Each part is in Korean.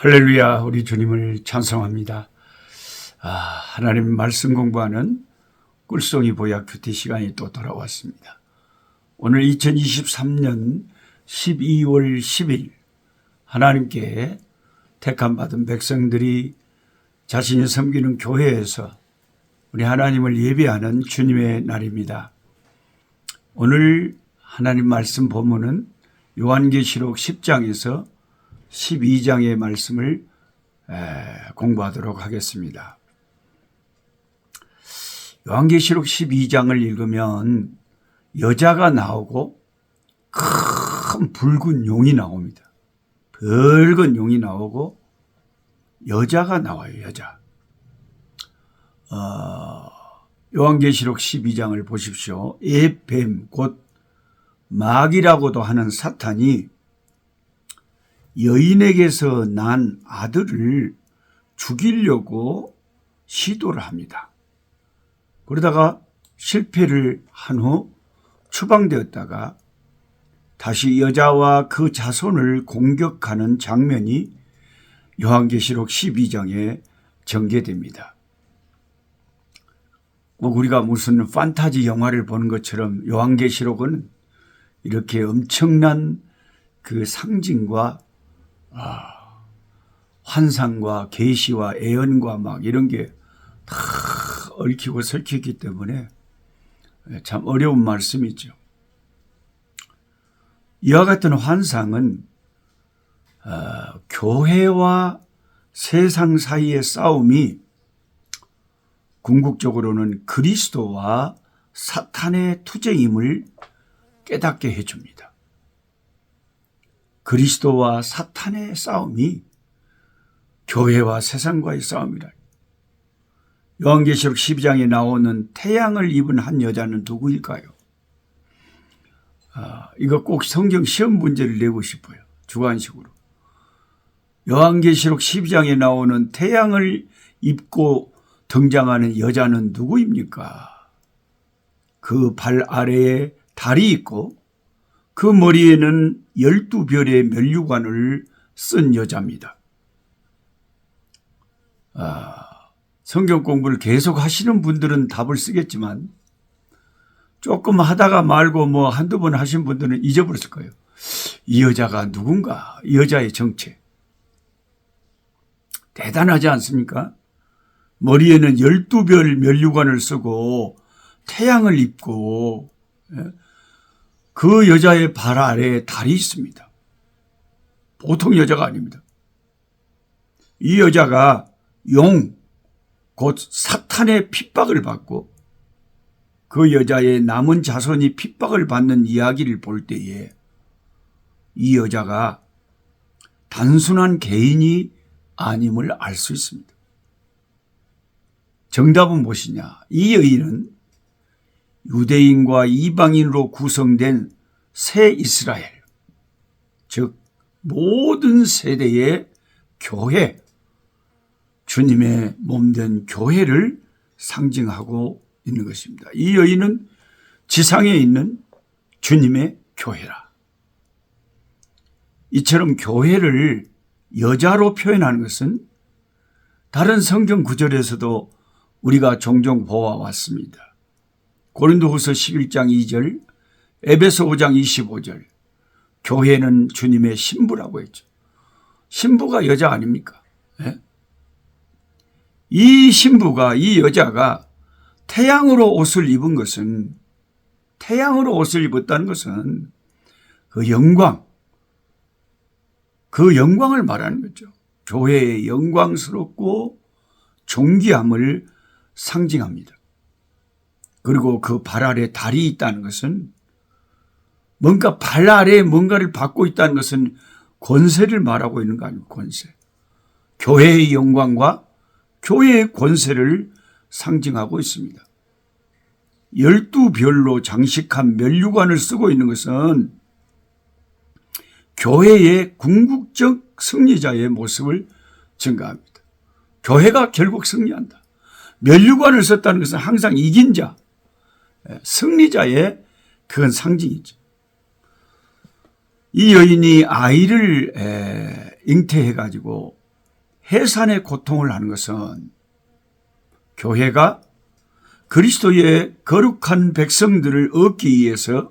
할렐루야, 우리 주님을 찬송합니다. 하나님 말씀 공부하는 꿀송이 보약 큐티 시간이 또 돌아왔습니다. 오늘 2023년 12월 10일 하나님께 택함 받은 백성들이 자신이 섬기는 교회에서 우리 하나님을 예배하는 주님의 날입니다. 오늘 하나님 말씀 본문은 요한계시록 10장에서 12장의 말씀을 공부하도록 하겠습니다. 요한계시록 12장을 읽으면 여자가 나오고 큰 붉은 용이 나옵니다. 붉은 용이 나오고 여자가 나와요. 여자. 요한계시록 12장을 보십시오. 뱀 곧 마귀라고도 하는 사탄이 여인에게서 난 아들을 죽이려고 시도를 합니다. 그러다가 실패를 한 후 추방되었다가 다시 여자와 그 자손을 공격하는 장면이 요한계시록 12장에 전개됩니다. 우리가 무슨 판타지 영화를 보는 것처럼 요한계시록은 이렇게 엄청난 그 상징과 환상과 계시와 예언과 막 이런 게 다 얽히고 설키기 때문에 참 어려운 말씀이죠. 이와 같은 환상은 교회와 세상 사이의 싸움이 궁극적으로는 그리스도와 사탄의 투쟁임을 깨닫게 해줍니다. 그리스도와 사탄의 싸움이 교회와 세상과의 싸움이라. 요한계시록 12장에 나오는 태양을 입은 한 여자는 누구일까요? 이거 꼭 성경 시험 문제를 내고 싶어요. 주관식으로. 요한계시록 12장에 나오는 태양을 입고 등장하는 여자는 누구입니까? 그 발 아래에 달이 있고 그 머리에는 12별의 면류관을 쓴 여자입니다. 성경 공부를 계속 하시는 분들은 답을 쓰겠지만 조금 하다가 말고 한두 번 하신 분들은 잊어버렸을 거예요. 이 여자가 누군가? 이 여자의 정체. 대단하지 않습니까? 머리에는 12별 면류관을 쓰고 태양을 입고 그 여자의 발 아래에 달이 있습니다. 보통 여자가 아닙니다. 이 여자가 곧 사탄의 핍박을 받고 그 여자의 남은 자손이 핍박을 받는 이야기를 볼 때에 이 여자가 단순한 개인이 아님을 알 수 있습니다. 정답은 무엇이냐? 이 여인은 유대인과 이방인으로 구성된 새 이스라엘, 즉 모든 세대의 교회, 주님의 몸된 교회를 상징하고 있는 것입니다. 이 여인은 지상에 있는 주님의 교회라. 이처럼 교회를 여자로 표현하는 것은 다른 성경 구절에서도 우리가 종종 보아왔습니다. 고린도후서 11장 2절, 에베소 5장 25절, 교회는 주님의 신부라고 했죠. 신부가 여자 아닙니까? 네? 이 신부가, 이 여자가 태양으로 옷을 입은 것은, 태양으로 옷을 입었다는 것은 그 영광을 말하는 거죠. 교회의 영광스럽고 존귀함을 상징합니다. 그리고 그 발 아래 달이 있다는 것은 뭔가 발 아래에 뭔가를 받고 있다는 것은 권세를 말하고 있는 거 아닙니까? 권세. 교회의 영광과 교회의 권세를 상징하고 있습니다. 12별로 장식한 면류관을 쓰고 있는 것은 교회의 궁극적 승리자의 모습을 증가합니다. 교회가 결국 승리한다. 면류관을 썼다는 것은 항상 이긴 자, 승리자의 그건 상징이죠. 이 여인이 아이를 잉태해가지고 해산의 고통을 하는 것은 교회가 그리스도의 거룩한 백성들을 얻기 위해서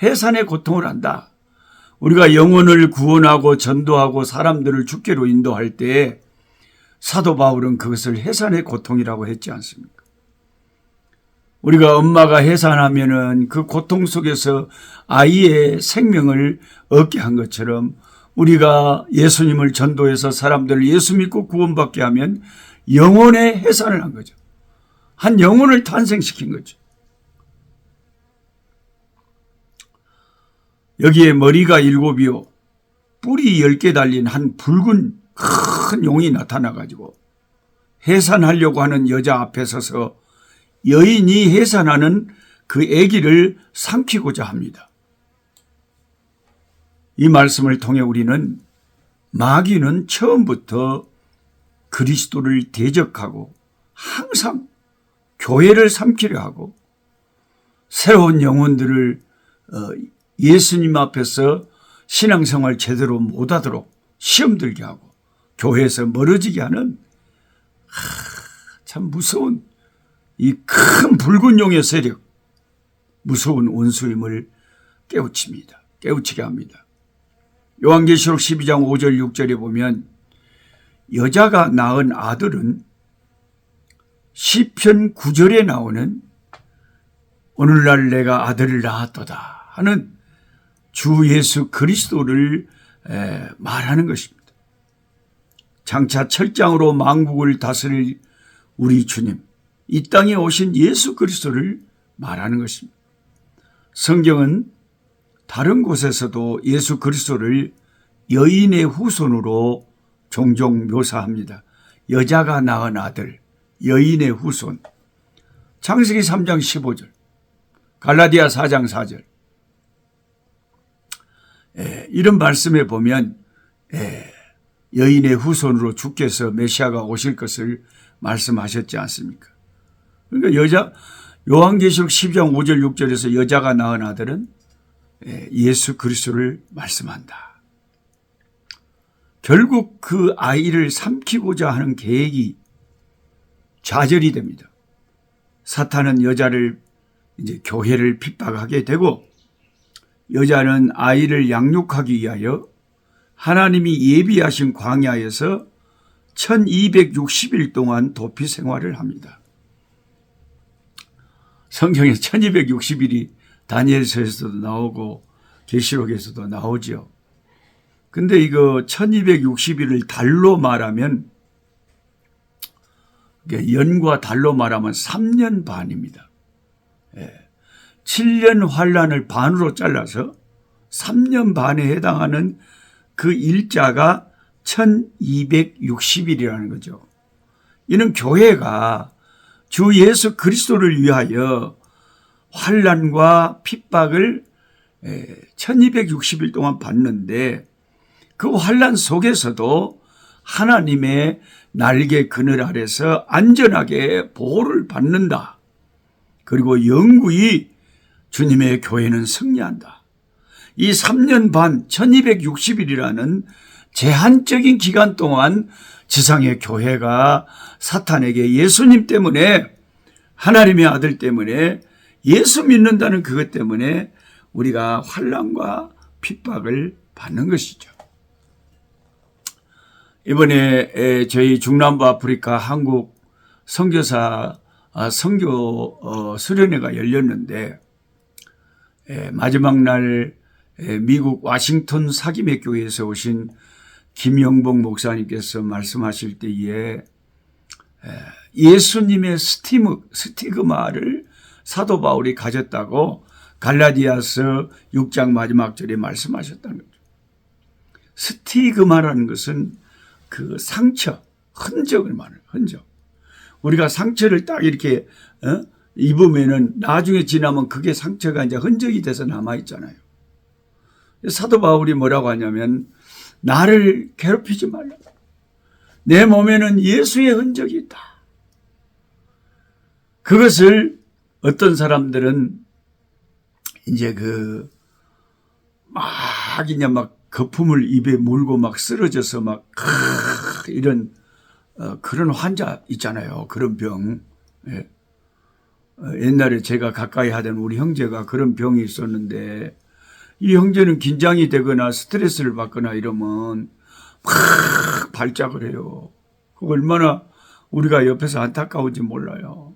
해산의 고통을 한다. 우리가 영혼을 구원하고 전도하고 사람들을 주께로 인도할 때에 사도 바울은 그것을 해산의 고통이라고 했지 않습니까? 우리가 엄마가 해산하면은 그 고통 속에서 아이의 생명을 얻게 한 것처럼 우리가 예수님을 전도해서 사람들을 예수 믿고 구원받게 하면 영혼의 해산을 한 거죠. 한 영혼을 탄생시킨 거죠. 여기에 머리가 7이요 뿔이 10개 달린 한 붉은 큰 용이 나타나가지고 해산하려고 하는 여자 앞에 서서 여인이 해산하는 그 아기를 삼키고자 합니다. 이 말씀을 통해 우리는 마귀는 처음부터 그리스도를 대적하고 항상 교회를 삼키려 하고 새로운 영혼들을 예수님 앞에서 신앙생활 제대로 못하도록 시험 들게 하고 교회에서 멀어지게 하는 참 무서운 이 큰 붉은 용의 세력, 무서운 원수임을 깨우치게 합니다. 요한계시록 12장 5절 6절에 보면 여자가 낳은 아들은 시편 9절에 나오는 오늘날 내가 아들을 낳았도다 하는 주 예수 그리스도를 말하는 것입니다. 장차 철장으로 만국을 다스릴 우리 주님, 이 땅에 오신 예수 그리스도를 말하는 것입니다. 성경은 다른 곳에서도 예수 그리스도를 여인의 후손으로 종종 묘사합니다. 여자가 낳은 아들, 여인의 후손. 창세기 3장 15절, 갈라디아 4장 4절. 이런 말씀에 보면 여인의 후손으로 주께서 메시아가 오실 것을 말씀하셨지 않습니까? 그러니까 요한계시록 12장 5절 6절에서 여자가 낳은 아들은 예수 그리스도를 말씀한다. 결국 그 아이를 삼키고자 하는 계획이 좌절이 됩니다. 사탄은 여자를 이제 교회를 핍박하게 되고 여자는 아이를 양육하기 위하여 하나님이 예비하신 광야에서 1260일 동안 도피 생활을 합니다. 성경에 1260일이 다니엘서에서도 나오고 계시록에서도 나오죠. 근데 이거 1260일을 달로 말하면 연과 달로 말하면 3년 반입니다. 7년 환란을 반으로 잘라서 3년 반에 해당하는 그 일자가 1260일이라는 거죠. 이는 교회가 주 예수 그리스도를 위하여 환란과 핍박을 1260일 동안 받는데 그 환란 속에서도 하나님의 날개 그늘 아래서 안전하게 보호를 받는다. 그리고 영구히 주님의 교회는 승리한다. 이 3년 반 1260일이라는 제한적인 기간 동안 지상의 교회가 사탄에게 예수님 때문에 하나님의 아들 때문에 예수 믿는다는 그것 때문에 우리가 환난과 핍박을 받는 것이죠. 이번에 저희 중남부 아프리카 한국 선교사 선교 수련회가 열렸는데 마지막 날 미국 워싱턴 사김의 교회에서 오신 김영복 목사님께서 말씀하실 때에 예수님의 스티그마를 사도 바울이 가졌다고 갈라디아서 6장 마지막 절에 말씀하셨다는 거죠. 스티그마라는 것은 그 상처, 흔적을 말해요. 흔적. 우리가 상처를 딱 이렇게 입으면은 나중에 지나면 그게 상처가 이제 흔적이 돼서 남아있잖아요. 사도 바울이 뭐라고 하냐면 나를 괴롭히지 말라. 내 몸에는 예수의 흔적이 있다. 그것을 어떤 사람들은 이제 막 거품을 입에 물고 막 쓰러져서 막 이런 그런 환자 있잖아요. 그런 병. 예. 옛날에 제가 가까이 하던 우리 형제가 그런 병이 있었는데 이 형제는 긴장이 되거나 스트레스를 받거나 이러면 막 발작을 해요. 그 얼마나 우리가 옆에서 안타까운지 몰라요.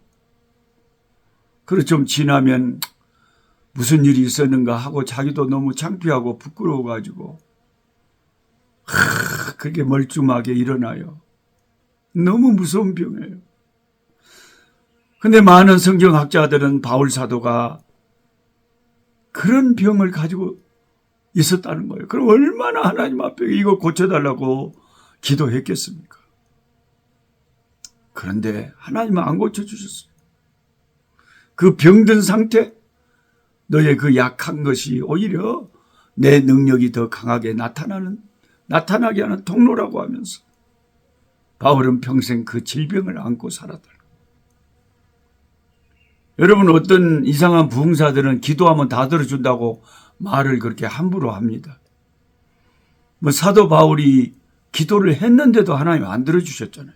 그리고 좀 지나면 무슨 일이 있었는가 하고 자기도 너무 창피하고 부끄러워가지고 그렇게 멀뚱하게 일어나요. 너무 무서운 병이에요. 근데 많은 성경학자들은 바울 사도가 그런 병을 가지고 있었다는 거예요. 그럼 얼마나 하나님 앞에 이거 고쳐달라고 기도했겠습니까? 그런데 하나님은 안 고쳐주셨어요. 그 병든 상태, 너의 그 약한 것이 오히려 내 능력이 더 강하게 나타나게 하는 통로라고 하면서 바울은 평생 그 질병을 안고 살았다. 여러분, 어떤 이상한 부흥사들은 기도하면 다 들어준다고 말을 그렇게 함부로 합니다. 사도 바울이 기도를 했는데도 하나님 안 들어주셨잖아요.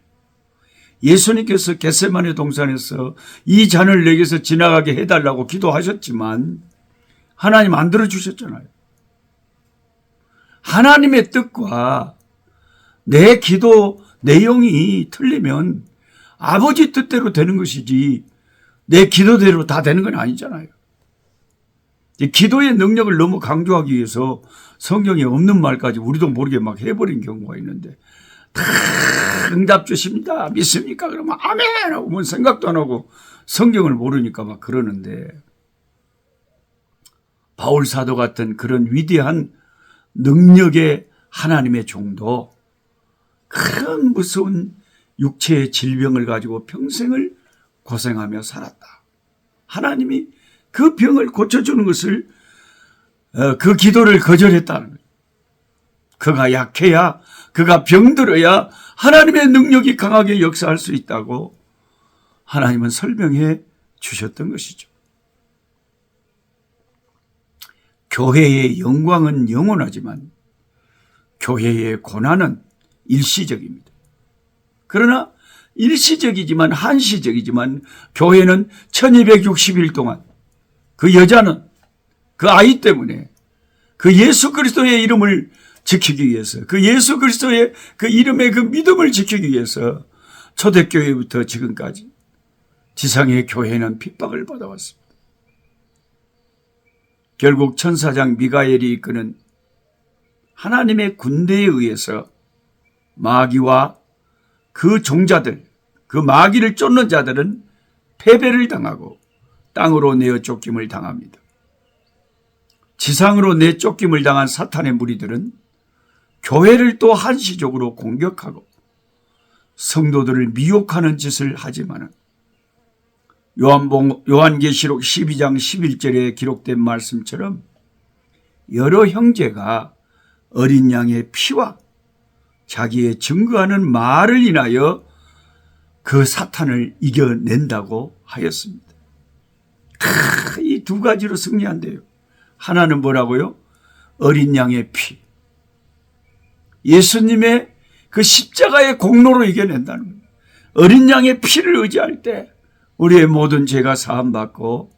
예수님께서 겟세마네 동산에서 이 잔을 내게서 지나가게 해달라고 기도하셨지만 하나님 안 들어주셨잖아요. 하나님의 뜻과 내 기도 내용이 틀리면 아버지 뜻대로 되는 것이지 내 기도대로 다 되는 건 아니잖아요. 기도의 능력을 너무 강조하기 위해서 성경에 없는 말까지 우리도 모르게 막 해버린 경우가 있는데 다 응답 주십니다. 믿습니까? 그러면 아멘 하고 뭔 생각도 안 하고 성경을 모르니까 막 그러는데 바울 사도 같은 그런 위대한 능력의 하나님의 종도 그런 무서운 육체의 질병을 가지고 평생을 고생하며 살았다. 하나님이 그 병을 고쳐주는 것을 그 기도를 거절했다는 거예요. 그가 약해야 그가 병들어야 하나님의 능력이 강하게 역사할 수 있다고 하나님은 설명해 주셨던 것이죠. 교회의 영광은 영원하지만 교회의 고난은 일시적입니다. 그러나 일시적이지만 한시적이지만 교회는 1260일 동안 그 여자는 그 아이 때문에 그 예수 그리스도의 이름을 지키기 위해서 그 예수 그리스도의 그 이름의 그 믿음을 지키기 위해서 초대교회부터 지금까지 지상의 교회는 핍박을 받아왔습니다. 결국 천사장 미가엘이 이끄는 하나님의 군대에 의해서 마귀와 그 종자들, 그 마귀를 쫓는 자들은 패배를 당하고 땅으로 내어 쫓김을 당합니다. 지상으로 내쫓김을 당한 사탄의 무리들은 교회를 또 한시적으로 공격하고 성도들을 미혹하는 짓을 하지만 요한계시록 12장 11절에 기록된 말씀처럼 여러 형제가 어린 양의 피와 자기의 증거하는 말을 인하여 그 사탄을 이겨낸다고 하였습니다. 이 두 가지로 승리한대요. 하나는 뭐라고요? 어린 양의 피. 예수님의 그 십자가의 공로로 이겨낸다는 거예요. 어린 양의 피를 의지할 때 우리의 모든 죄가 사함받고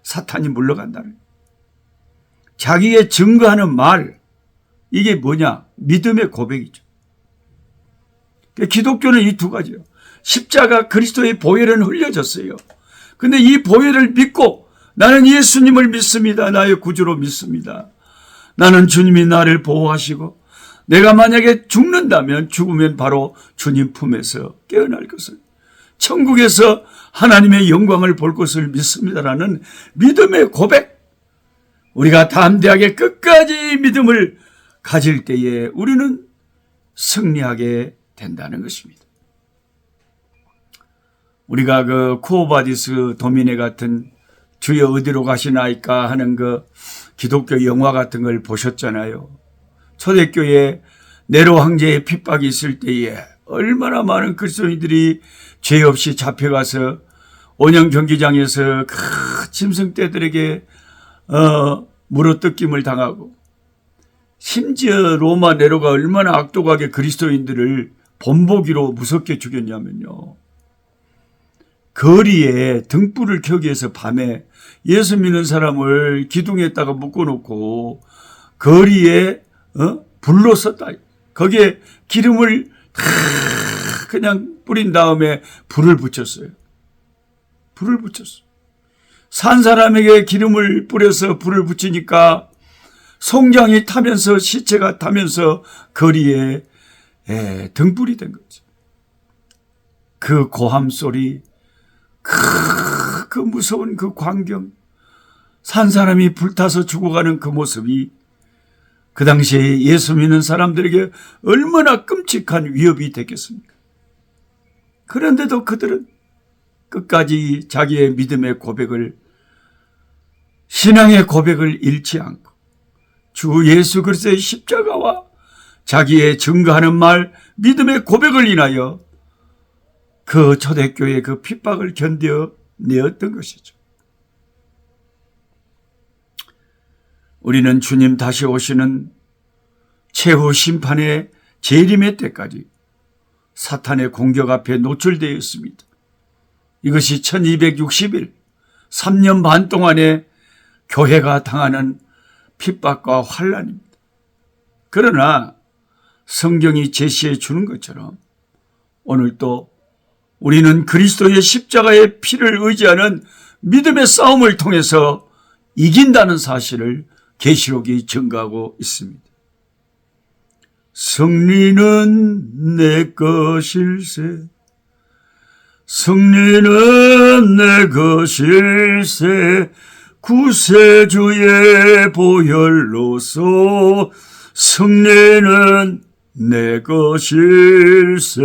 사탄이 물러간다는 거예요. 자기의 증거하는 말, 이게 뭐냐? 믿음의 고백이죠. 기독교는 이 두 가지요. 십자가 그리스도의 보혈은 흘려졌어요. 근데 이 보혈을 믿고 나는 예수님을 믿습니다. 나의 구주로 믿습니다. 나는 주님이 나를 보호하시고 내가 만약에 죽는다면 죽으면 바로 주님 품에서 깨어날 것을, 천국에서 하나님의 영광을 볼 것을 믿습니다라는 믿음의 고백. 우리가 담대하게 끝까지 믿음을 가질 때에 우리는 승리하게 된다는 것입니다. 우리가 그 쿠오바디스 도미네 같은 주여 어디로 가시나이까 하는 그 기독교 영화 같은 걸 보셨잖아요. 초대교회 네로 황제의 핍박이 있을 때에 얼마나 많은 그리스도인들이 죄 없이 잡혀가서 온영 경기장에서 그 짐승떼들에게 물어뜯김을 당하고 심지어 로마 네로가 얼마나 악독하게 그리스도인들을 본보기로 무섭게 죽였냐면요, 거리에 등불을 켜기 위해서 밤에 예수 믿는 사람을 기둥에다가 묶어놓고 거리에 불로 썼다. 거기에 기름을 다 그냥 뿌린 다음에 불을 붙였어요. 불을 붙였어요. 산 사람에게 기름을 뿌려서 불을 붙이니까 송장이 타면서, 시체가 타면서 거리에 등불이 된 거죠. 그 고함 소리, 그 무서운 그 광경, 산 사람이 불타서 죽어가는 그 모습이 그 당시에 예수 믿는 사람들에게 얼마나 끔찍한 위협이 됐겠습니까? 그런데도 그들은 끝까지 자기의 믿음의 고백을, 신앙의 고백을 잃지 않고 주 예수 그리스도의 십자가와 자기의 증거하는 말, 믿음의 고백을 인하여 그 초대교회의 그 핍박을 견뎌내었던 것이죠. 우리는 주님 다시 오시는 최후 심판의 재림의 때까지 사탄의 공격 앞에 노출되어 있습니다. 이것이 1260일, 3년 반 동안의 교회가 당하는 핍박과 환난입니다. 그러나 성경이 제시해 주는 것처럼 오늘 또 우리는 그리스도의 십자가의 피를 의지하는 믿음의 싸움을 통해서 이긴다는 사실을 계시록이 증거하고 있습니다. 승리는 내 것일세, 승리는 내 것일세, 구세주의 보혈로서 승리는 내 것일세.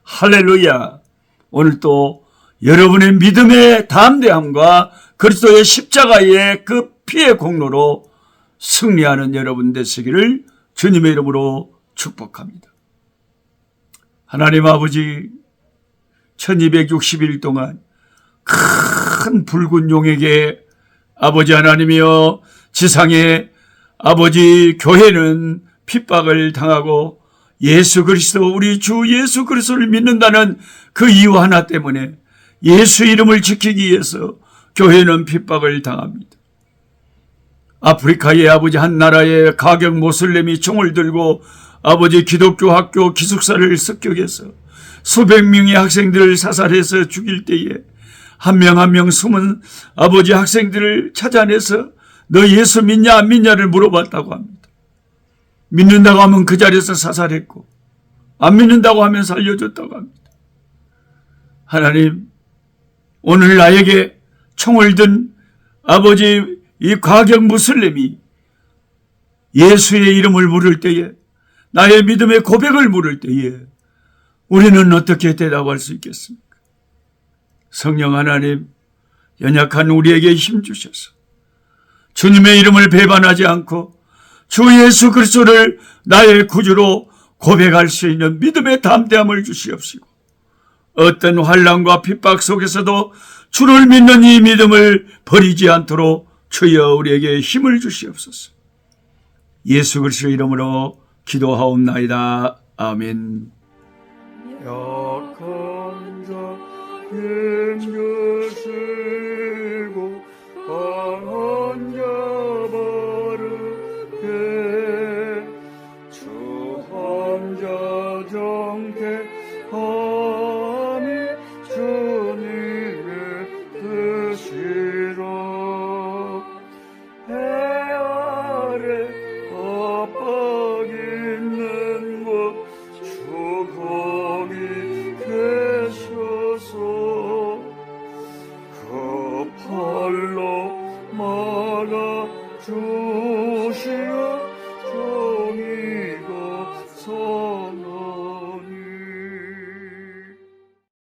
할렐루야. 오늘 또 여러분의 믿음의 담대함과 그리스도의 십자가의 그 피의 공로로 승리하는 여러분 되시기를 주님의 이름으로 축복합니다. 하나님 아버지, 1260일 동안 큰 붉은 용에게 아버지 하나님이여, 지상에 아버지 교회는 핍박을 당하고 예수 그리스도, 우리 주 예수 그리스도를 믿는다는 그 이유 하나 때문에, 예수 이름을 지키기 위해서 교회는 핍박을 당합니다. 아프리카의 아버지 한 나라의 가격 모슬렘이 총을 들고 아버지 기독교 학교 기숙사를 습격해서 수백 명의 학생들을 사살해서 죽일 때에 한 명 한 명 숨은 아버지 학생들을 찾아내서 너 예수 믿냐 안 믿냐를 물어봤다고 합니다. 믿는다고 하면 그 자리에서 사살했고, 안 믿는다고 하면 살려줬다고 합니다. 하나님, 오늘 나에게 총을 든 아버지 이 과격 무슬림이 예수의 이름을 물을 때에, 나의 믿음의 고백을 물을 때에 우리는 어떻게 대답할 수 있겠습니까? 성령 하나님, 연약한 우리에게 힘 주셔서 주님의 이름을 배반하지 않고 주 예수 그리스도를 나의 구주로 고백할 수 있는 믿음의 담대함을 주시옵시고, 어떤 환난과 핍박 속에서도 주를 믿는 이 믿음을 버리지 않도록 주여 우리에게 힘을 주시옵소서. 예수 그리스도 이름으로 기도하옵나이다. 아멘. 약한 자 힘주시고 강한 자 바르게 주 환자 정택함이 주님의 뜻이라. 해 아래 압박 있는 곳 주 거기 계셔서 그 팔로 막아 주시오.